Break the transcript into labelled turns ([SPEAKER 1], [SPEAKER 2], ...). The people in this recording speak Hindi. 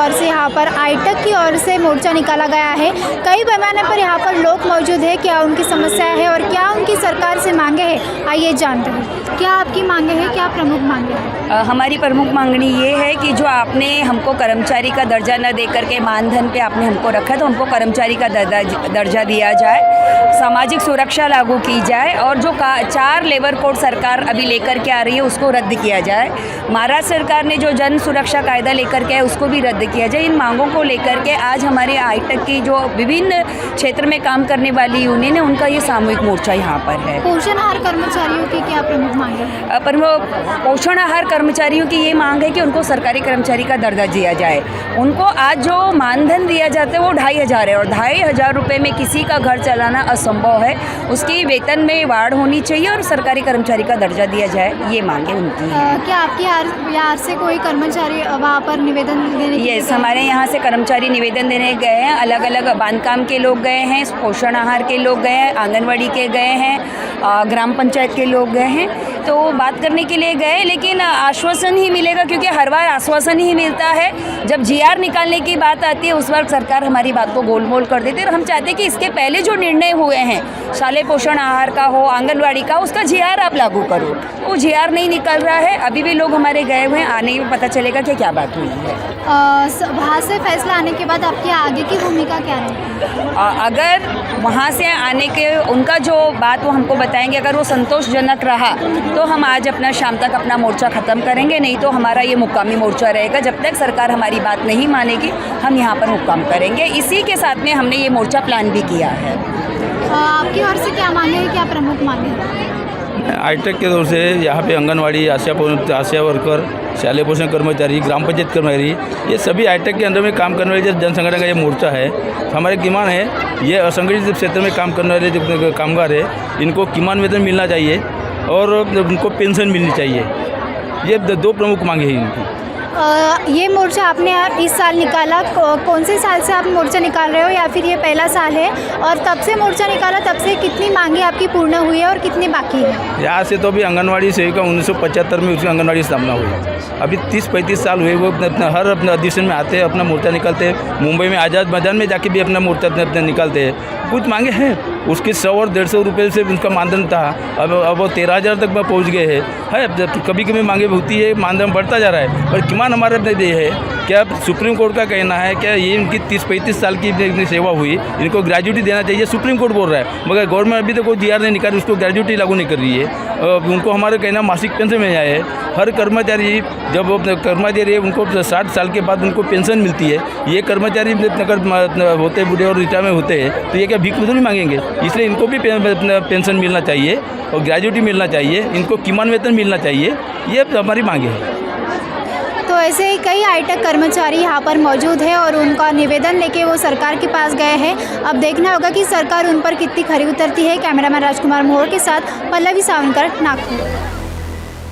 [SPEAKER 1] ओर से यहाँ पर आईटक की ओर से मोर्चा निकाला गया है। कई पैमाने पर यहाँ पर लोग मौजूद है। क्या उनकी समस्या है और क्या उनकी सरकार से मांगे हैं, आइए जानते हैं। क्या आपकी मांगे हैं, क्या प्रमुख मांगे हैं?
[SPEAKER 2] हमारी प्रमुख मांगनी ये है कि जो आपने हमको कर्मचारी का दर्जा न दे करके मानधन पे आपने हमको रखा, तो हमको कर्मचारी का दर्जा दिया जाए, सामाजिक सुरक्षा लागू की जाए और जो 4 लेबर कोड सरकार अभी लेकर के आ रही है उसको रद्द किया जाए। महाराष्ट्र सरकार ने जो जन सुरक्षा कायदा लेकर के है उसको भी रद्द किया जाए। इन मांगों को लेकर के आज हमारे आईटक की जो विभिन्न क्षेत्र में काम करने वाली यूनियन है उनका ये सामूहिक मोर्चा यहाँ पर है।
[SPEAKER 1] पोषण आहार कर्मचारियों की क्या प्रमुख मांगे हैं?
[SPEAKER 2] पोषण आहार कर्मचारियों की ये मांग है कि उनको सरकारी कर्मचारी का दर्जा दिया जाए। उनको आज जो मानधन दिया जाता है वो 2,500 है और 2,500 रुपये में किसी का घर चलाना असंभव है। उसकी वेतन में वाढ़ होनी चाहिए और सरकारी कर्मचारी का दर्जा दिया जाए, ये मांगे उनकी हैं।
[SPEAKER 1] क्या आपके यहाँ से कोई कर्मचारी वहाँ पर निवेदन देने?
[SPEAKER 2] यस, हमारे यहाँ से कर्मचारी निवेदन देने गए हैं। अलग अलग बांधकाम के लोग गए हैं, पोषण आहार के लोग गए हैं, आंगनवाड़ी के गए हैं, ग्राम पंचायत के लोग गए हैं। तो बात करने के लिए गए, लेकिन आश्वासन ही मिलेगा क्योंकि हर बार आश्वासन ही मिलता है। जब जीआर निकालने की बात आती है उस वक्त सरकार हमारी बात को गोलमोल कर देती है। और हम चाहते हैं कि इसके पहले जो निर्णय हुए हैं, शालेय पोषण आहार का हो, आंगनवाड़ी का, उसका जीआर आप लागू करो। वो जीआर नहीं निकल रहा है। अभी भी लोग हमारे गए हुए हैं, आने में पता चलेगा कि क्या बात हुई है।
[SPEAKER 1] वहाँ से फैसला आने के बाद आपकी आगे की भूमिका क्या रहेगी?
[SPEAKER 2] अगर वहाँ से आने के उनका जो बात वो हमको बताएंगे, अगर वो संतोषजनक रहा तो हम आज अपना शाम तक अपना मोर्चा ख़त्म करेंगे, नहीं तो हमारा ये मुक्कामी मोर्चा रहेगा। जब तक सरकार हमारी बात नहीं मानेगी हम यहाँ पर मुक्काम करेंगे। इसी के साथ में हमने ये मोर्चा प्लान भी किया है।
[SPEAKER 1] आपकी ओर से क्या मांगे हैं, क्या प्रमुख मांगे हैं?
[SPEAKER 3] आईटेक के ओर से यहाँ पे आंगनवाड़ी, आशा वर्कर, शालेय पोषण कर्मचारी, ग्राम पंचायत कर्मचारी, ये सभी आईटेक के अंदर में काम करने वाले जन संगठन का ये मोर्चा है। हमारे किमान है ये असंगठित क्षेत्र में काम करने वाले जो कामगार है इनको किमान वेतन मिलना चाहिए और उनको पेंशन मिलनी चाहिए। ये 2 प्रमुख मांगे हैं इनकी।
[SPEAKER 1] ये मोर्चा आपने इस साल निकाला, कौन से साल से आप मोर्चा निकाल रहे हो या फिर ये पहला साल है? और तब से मोर्चा निकाला, तब से कितनी मांगे आपकी पूर्ण हुई है और कितनी बाकी है?
[SPEAKER 3] यहाँ से तो अभी आंगनवाड़ी सेविका 1975 में उसकी आंगनवाड़ी स्थापना हुई। अभी 30-35 साल हुए वो हर अपना अधिवेशन में आते हैं, अपना मोर्चा निकालते हैं। मुंबई में आज़ाद मैदान में जाके भी अपना मोर्चा अपना निकालते हैं। कुछ मांगे हैं, उसके 100 और 150 रुपये से उनका मानधन था, अब वो 13,000 तक में पहुँच गए हैं। कभी कभी मांगे होती है, मानधन बढ़ता जा रहा है, पर किमान हमारा ये है क्या सुप्रीम कोर्ट का कहना है क्या ये इनकी 30-35 साल की सेवा हुई, इनको ग्रेजुटी देना चाहिए, सुप्रीम कोर्ट बोल रहा है। मगर गवर्नमेंट अभी तक कोई जीआर नहीं निकाली, उसको ग्रेजुटी लागू नहीं कर रही है। उनको हमारा कहना मासिक पेंशन मिल जाए। हर कर्मचारी जब कर्मचारी है उनको 60 साल के बाद उनको पेंशन मिलती है। ये कर्मचारी अगर होते बूढ़े और रिटायरमेंट होते हैं तो ये क्या भीख नहीं मांगेंगे? इसलिए इनको भी पेंशन मिलना चाहिए और ग्रेजुटी मिलना चाहिए, इनको किमान वेतन मिलना चाहिए। ये हमारी मांगे हैं।
[SPEAKER 1] तो ऐसे ही कई आईटेक कर्मचारी यहाँ पर मौजूद है और उनका निवेदन लेके वो सरकार के पास गए हैं। अब देखना होगा कि सरकार उन पर कितनी खरी उतरती है। कैमरामैन राजकुमार मोहर के साथ पल्लवी सावंकर, नागपुर।